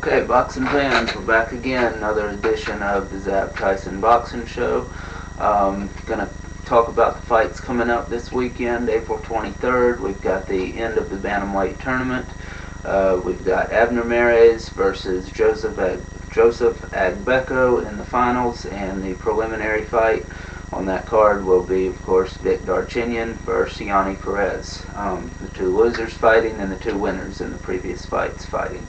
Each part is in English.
Okay, boxing fans, we're back again. Another edition of the Zabtyson Boxing Show. Gonna talk about the fights coming up this weekend, April 23rd. We've got the end of the bantamweight tournament. We've got Abner Mares versus Joseph Agbeko in the finals, and the preliminary fight on that card will be, of course, Darchinyan versus Perez. The two losers fighting and the two winners in the previous fights fighting.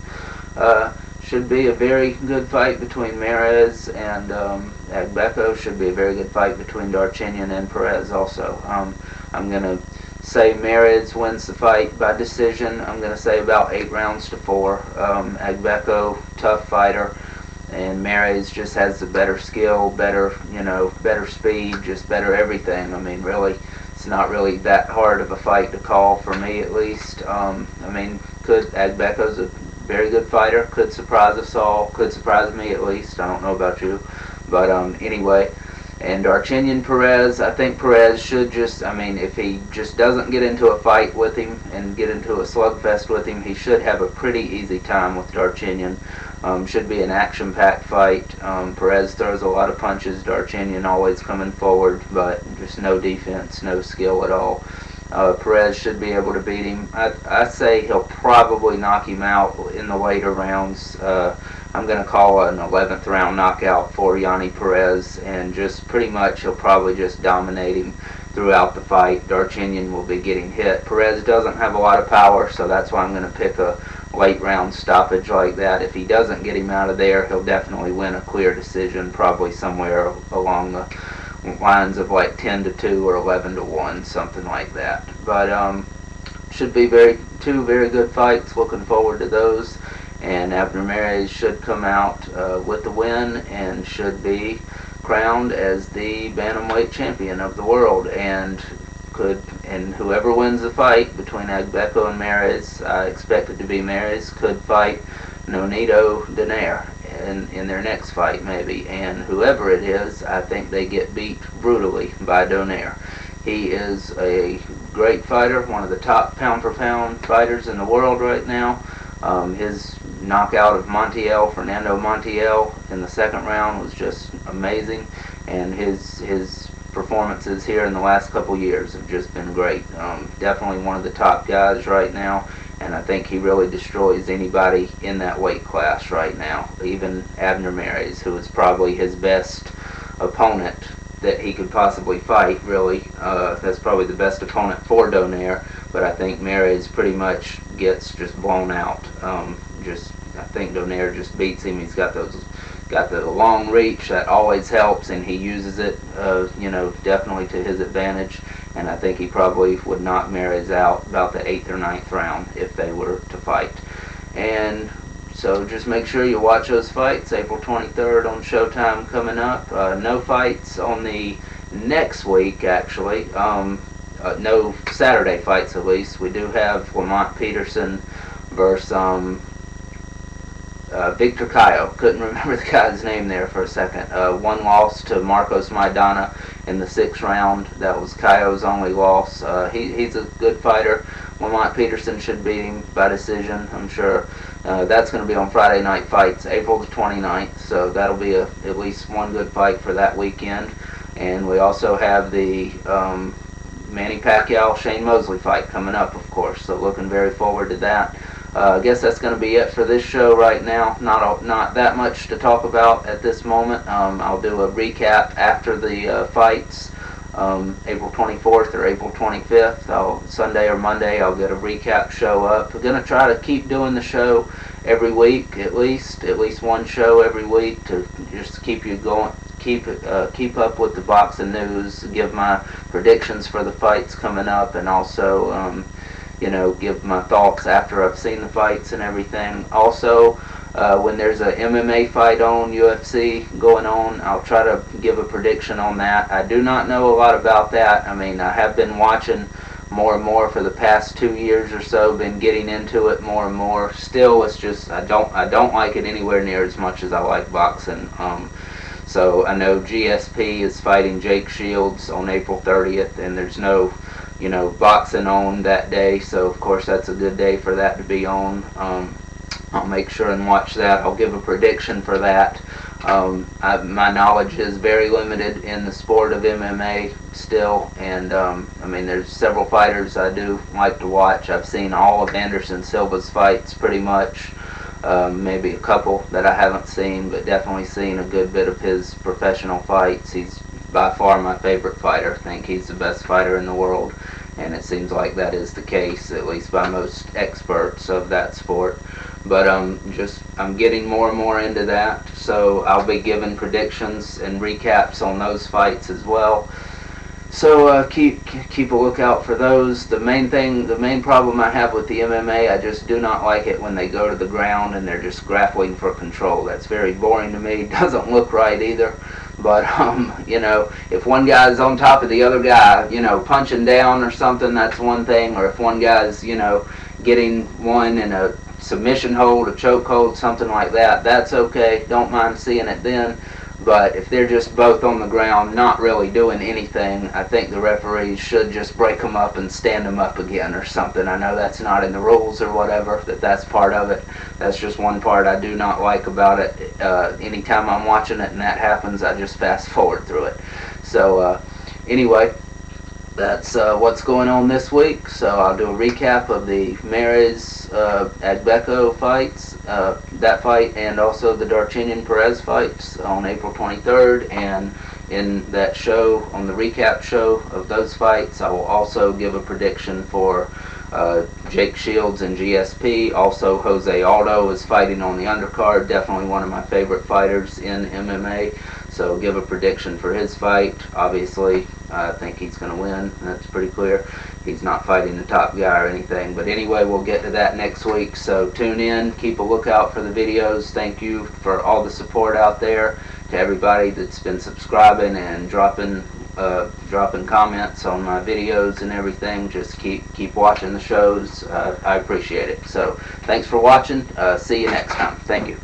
Should be a very good fight between Mares and Agbeko. Should be a very good fight between Darchinyan and Perez also. I'm going to say Mares wins the fight by decision. I'm going to say about 8 rounds to 4. Agbeko, tough fighter, and Mares just has the better skill, better speed, just better everything. I mean, really, it's not really that hard of a fight to call for me, at least. Agbeko's a very good fighter, could surprise us all, could surprise me at least. I don't know about you, but anyway. And Darchinyan Perez, I think Perez should just, if he just doesn't get into a fight with him and get into a slugfest with him, he should have a pretty easy time with Darchinyan. Should be an action-packed fight. Perez throws a lot of punches, Darchinyan always coming forward, but just no defense, no skill at all. Perez should be able to beat him. I say he'll probably knock him out in the later rounds. I'm going to call an 11th round knockout for Perez, and just pretty much he'll probably just dominate him throughout the fight. Darchinyan will be getting hit. Perez doesn't have a lot of power, so that's why I'm going to pick a late round stoppage like that. If he doesn't get him out of there, he'll definitely win a clear decision, probably somewhere along the lines of like 10-2 or 11-1, something like that. But should be two very good fights. Looking forward to those. And Abner Mares should come out with the win and should be crowned as the bantamweight champion of the world. And whoever wins the fight between Agbeko and Mares, I expect it to be Mares, could fight Nonito Donaire in their next fight maybe, and whoever it is, I think they get beat brutally by Donaire. He is a great fighter, one of the top pound-for-pound fighters in the world right now. His knockout of Fernando Montiel in the second round was just amazing, and his performances here in the last couple years have just been great. Definitely one of the top guys right now, and I think he really destroys anybody in that weight class right now, even Abner Mares, who is probably his best opponent that he could possibly fight, really. That's probably the best opponent for Donaire, but I think Mares pretty much gets just blown out. I think Donaire just beats him. He's got the long reach that always helps, and he uses it, definitely to his advantage. And I think he probably would knock Mares out about the 8th or 9th round if they were to fight. And so just make sure you watch those fights. April 23rd on Showtime coming up. No fights on the next week, actually. No Saturday fights, at least. We do have Lamont Peterson versus Victor Caio. Couldn't remember the guy's name there for a second. One loss to Marcos Maidana in the 6th round. That was Caio's only loss. He's a good fighter. Lamont Peterson should beat him by decision, I'm sure. That's going to be on Friday Night Fights, April the 29th. So that'll be at least one good fight for that weekend. And we also have the Manny Pacquiao-Shane Mosley fight coming up, of course. So looking very forward to that. I guess that's going to be it for this show right now. Not that much to talk about at this moment. I'll do a recap after the fights, April 24th or April 25th. Sunday or Monday, I'll get a recap show up. We're going to try to keep doing the show every week, at least one show every week, to just keep you going. Keep up with the boxing news, give my predictions for the fights coming up, and also give my thoughts after I've seen the fights and everything. Also, when there's a MMA fight on, UFC going on, I'll try to give a prediction on that. I do not know a lot about that. I have been watching more and more for the past 2 years or so, been getting into it more and more. Still, it's just I don't like it anywhere near as much as I like boxing. So I know GSP is fighting Jake Shields on April 30th, and there's no boxing on that day, so of course that's a good day for that to be on. I'll make sure and watch that. I'll give a prediction for that. My knowledge is very limited in the sport of MMA still, and I mean, there's several fighters I do like to watch. I've seen all of Anderson Silva's fights pretty much. Maybe a couple that I haven't seen, but definitely seen a good bit of his professional fights. He's by far my favorite fighter. I think he's the best fighter in the world, and it seems like that is the case, at least by most experts of that sport. But I'm getting more and more into that, so I'll be giving predictions and recaps on those fights as well. So keep a lookout for those. The main problem I have with the MMA, I just do not like it when they go to the ground and they're just grappling for control. That's very boring to me. Doesn't look right either. But you know, if one guy's on top of the other guy, you know, punching down or something, that's one thing. Or if one guy's, you know, getting one in a submission hold, a choke hold, something like that, that's okay. Don't mind seeing it then. But if they're just both on the ground, not really doing anything, I think the referees should just break them up and stand them up again or something. I know that's not in the rules or whatever, that's part of it. That's just one part I do not like about it. Anytime I'm watching it and that happens, I just fast forward through it. So anyway, that's what's going on this week. So I'll do a recap of the mares-agbeko fights, that fight, and also the Darchinyan Perez fights on April 23rd. And in that show, on the recap show of those fights, I will also give a prediction for Jake Shields and GSP. Also, Jose Aldo is fighting on the undercard. Definitely one of my favorite fighters in MMA. So give a prediction for his fight. Obviously, I think he's going to win. That's pretty clear. He's not fighting the top guy or anything. But anyway, we'll get to that next week. So tune in. Keep a lookout for the videos. Thank you for all the support out there. To everybody that's been subscribing and dropping comments on my videos and everything. Just keep watching the shows. I appreciate it. So thanks for watching. See you next time. Thank you.